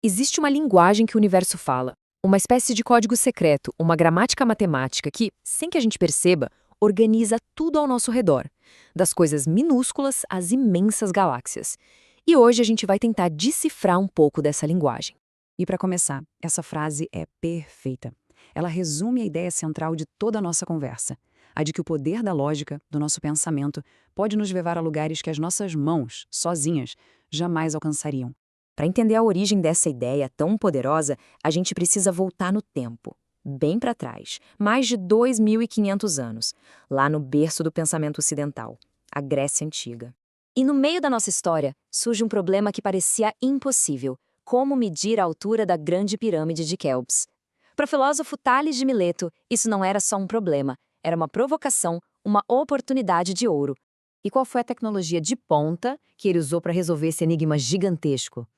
Existe uma linguagem que o universo fala, uma espécie de código secreto, uma gramática matemática que, sem que a gente perceba, organiza tudo ao nosso redor, das coisas minúsculas às imensas galáxias. E hoje a gente vai tentar decifrar um pouco dessa linguagem. E para começar, essa frase é perfeita. Ela resume a ideia central de toda a nossa conversa, a de que o poder da lógica, do nosso pensamento, pode nos levar a lugares que as nossas mãos, sozinhas, jamais alcançariam. Para entender a origem dessa ideia tão poderosa, a gente precisa voltar no tempo, bem para trás, mais de 2.500 anos, lá no berço do pensamento ocidental, a Grécia Antiga. E no meio da nossa história, surge um problema que parecia impossível: como medir a altura da Grande Pirâmide de Quéops. Para o filósofo Tales de Mileto, isso não era só um problema, era uma provocação, uma oportunidade de ouro. E qual foi a tecnologia de ponta que ele usou para resolver esse enigma gigantesco?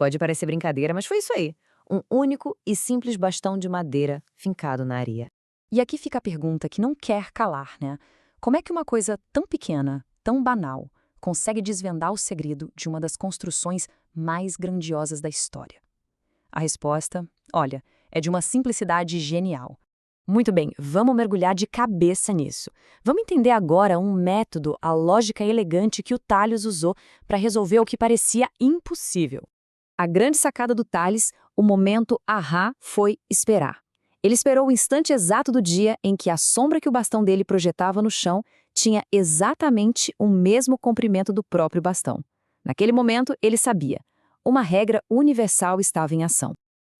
Pode parecer brincadeira, mas foi isso aí. Um único e simples bastão de madeira fincado na areia. E aqui fica a pergunta que não quer calar, né? Como é que uma coisa tão pequena, tão banal, consegue desvendar o segredo de uma das construções mais grandiosas da história? A resposta, olha, é de uma simplicidade genial. Muito bem, vamos mergulhar de cabeça nisso. Vamos entender agora um método, a lógica elegante que o Tales usou para resolver o que parecia impossível. A grande sacada do Tales, o momento ahá, foi esperar. Ele esperou o instante exato do dia em que a sombra que o bastão dele projetava no chão tinha exatamente o mesmo comprimento do próprio bastão. Naquele momento, ele sabia. Uma regra universal estava em ação.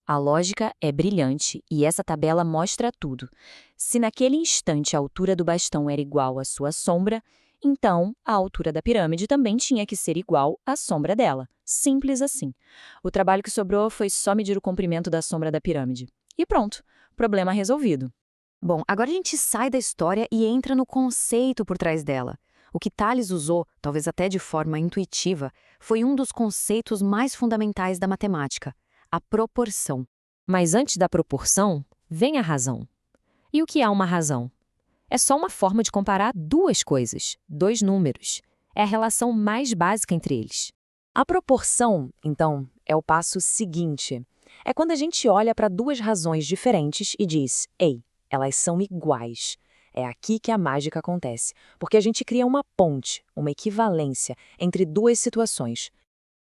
A lógica é brilhante e essa tabela mostra tudo. Se naquele instante a altura do bastão era igual à sua sombra, então a altura da pirâmide também tinha que ser igual à sombra dela. Simples assim. O trabalho que sobrou foi só medir o comprimento da sombra da pirâmide. E pronto, problema resolvido. Bom, agora a gente sai da história e entra no conceito por trás dela. O que Tales usou, talvez até de forma intuitiva, foi um dos conceitos mais fundamentais da matemática: a proporção. Mas antes da proporção, vem a razão. E o que é uma razão? É só uma forma de comparar duas coisas, dois números. É a relação mais básica entre eles. A proporção, então, é o passo seguinte. É quando a gente olha para duas razões diferentes e diz: ei, elas são iguais. É aqui que a mágica acontece, porque a gente cria uma ponte, uma equivalência entre duas situações.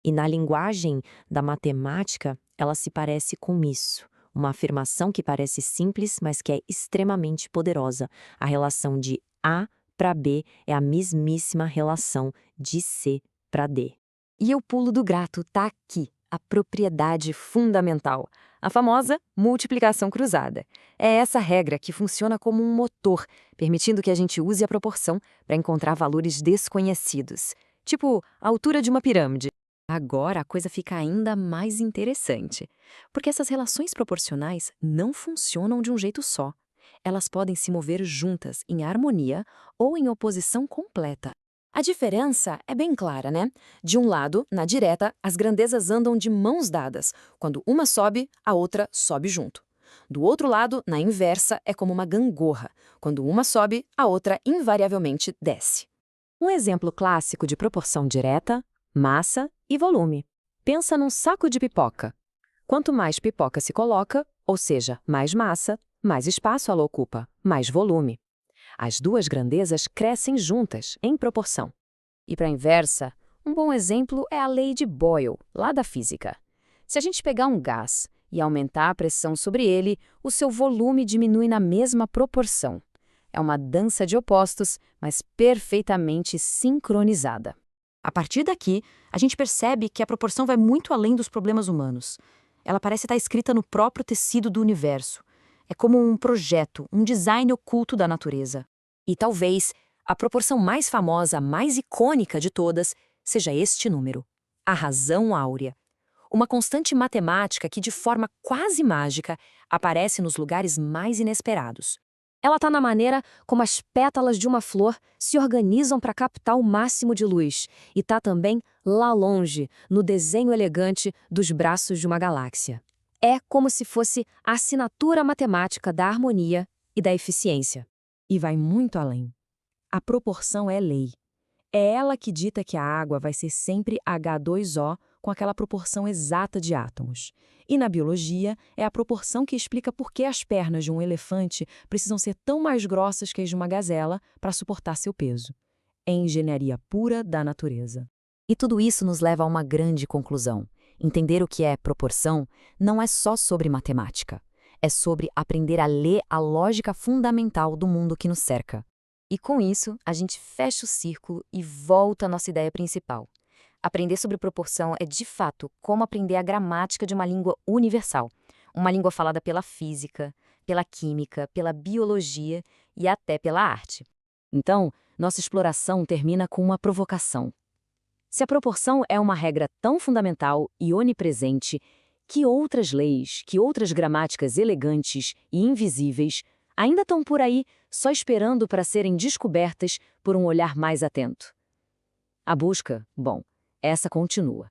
E na linguagem da matemática, ela se parece com isso. Uma afirmação que parece simples, mas que é extremamente poderosa. A relação de A para B é a mesmíssima relação de C para D. E o pulo do gato está aqui, a propriedade fundamental, a famosa multiplicação cruzada. É essa regra que funciona como um motor, permitindo que a gente use a proporção para encontrar valores desconhecidos, tipo a altura de uma pirâmide. Agora a coisa fica ainda mais interessante, porque essas relações proporcionais não funcionam de um jeito só. Elas podem se mover juntas, em harmonia ou em oposição completa. A diferença é bem clara, né? De um lado, na direta, as grandezas andam de mãos dadas. Quando uma sobe, a outra sobe junto. Do outro lado, na inversa, é como uma gangorra. Quando uma sobe, a outra invariavelmente desce. Um exemplo clássico de proporção direta: massa e volume. Pensa num saco de pipoca. Quanto mais pipoca se coloca, ou seja, mais massa, mais espaço ela ocupa, mais volume. As duas grandezas crescem juntas, em proporção. E para a inversa, um bom exemplo é a lei de Boyle, lá da física. Se a gente pegar um gás e aumentar a pressão sobre ele, o seu volume diminui na mesma proporção. É uma dança de opostos, mas perfeitamente sincronizada. A partir daqui, a gente percebe que a proporção vai muito além dos problemas humanos. Ela parece estar escrita no próprio tecido do universo. É como um projeto, um design oculto da natureza. E talvez a proporção mais famosa, mais icônica de todas, seja este número: a razão áurea. Uma constante matemática que, de forma quase mágica, aparece nos lugares mais inesperados. Ela está na maneira como as pétalas de uma flor se organizam para captar o máximo de luz, e está também lá longe, no desenho elegante dos braços de uma galáxia. É como se fosse a assinatura matemática da harmonia e da eficiência. E vai muito além. A proporção é lei. É ela que dita que a água vai ser sempre H2O com aquela proporção exata de átomos. E na biologia, é a proporção que explica por que as pernas de um elefante precisam ser tão mais grossas que as de uma gazela para suportar seu peso. É engenharia pura da natureza. E tudo isso nos leva a uma grande conclusão. Entender o que é proporção não é só sobre matemática. É sobre aprender a ler a lógica fundamental do mundo que nos cerca. E com isso, a gente fecha o círculo e volta à nossa ideia principal. Aprender sobre proporção é, de fato, como aprender a gramática de uma língua universal. Uma língua falada pela física, pela química, pela biologia e até pela arte. Então, nossa exploração termina com uma provocação. Se a proporção é uma regra tão fundamental e onipresente, que outras leis, que outras gramáticas elegantes e invisíveis ainda estão por aí só esperando para serem descobertas por um olhar mais atento? A busca, bom, essa continua.